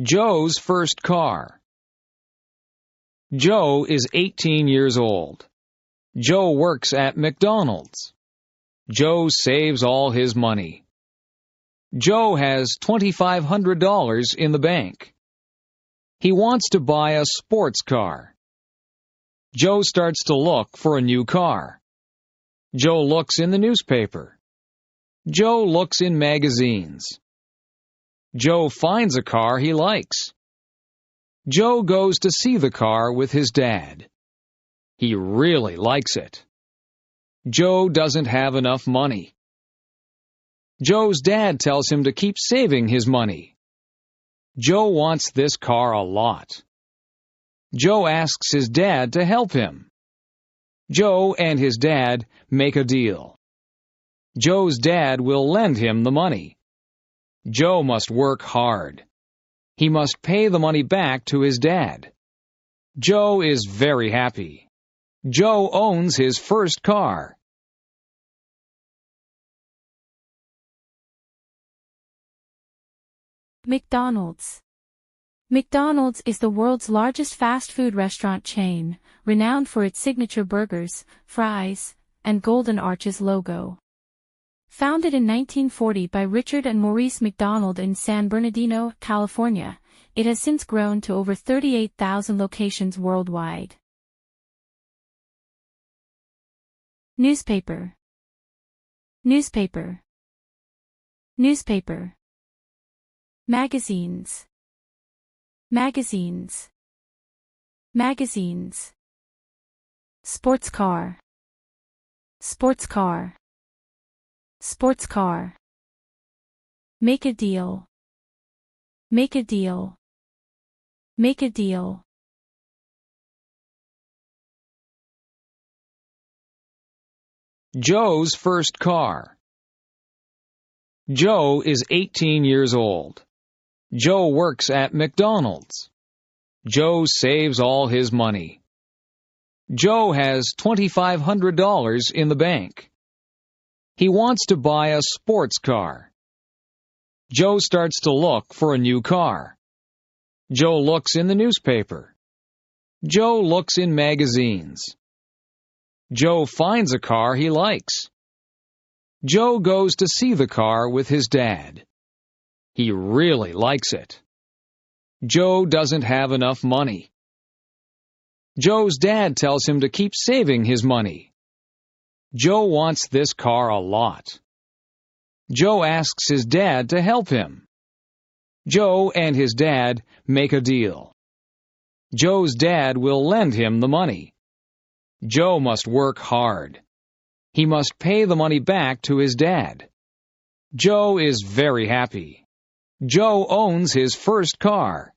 Joe's first car. Joe is 18 years old. Joe works at McDonald's. Joe saves all his money. Joe has $2,500 in the bank. He wants to buy a sports car. Joe starts to look for a new car. Joe looks in the newspaper. Joe looks in magazines. Joe finds a car he likes. Joe goes to see the car with his dad. He really likes it. Joe doesn't have enough money. Joe's dad tells him to keep saving his money. Joe wants this car a lot. Joe asks his dad to help him. Joe and his dad make a deal. Joe's dad will lend him the money. Joe must work hard. He must pay the money back to his dad. Joe is very happy. Joe owns his first car. McDonald's. McDonald's is the world's largest fast food restaurant chain, renowned for its signature burgers, fries, and Golden Arches logo. Founded in 1940 by Richard and Maurice McDonald in San Bernardino, California, it has since grown to over 38,000 locations worldwide. Newspaper. Newspaper. Newspaper. Magazines. Magazines. Magazines. Sports car. Sports car. Sports car. Make a deal. Make a deal. Make a deal. Joe's first car. Joe is 18 years old. Joe works at McDonald's. Joe saves all his money. Joe has $2,500 in the bank. He wants to buy a sports car. Joe starts to look for a new car. Joe looks in the newspaper. Joe looks in magazines. Joe finds a car he likes. Joe goes to see the car with his dad. He really likes it. Joe doesn't have enough money. Joe's dad tells him to keep saving his money. Joe wants this car a lot. Joe asks his dad to help him. Joe and his dad make a deal. Joe's dad will lend him the money. Joe must work hard. He must pay the money back to his dad. Joe is very happy. Joe owns his first car.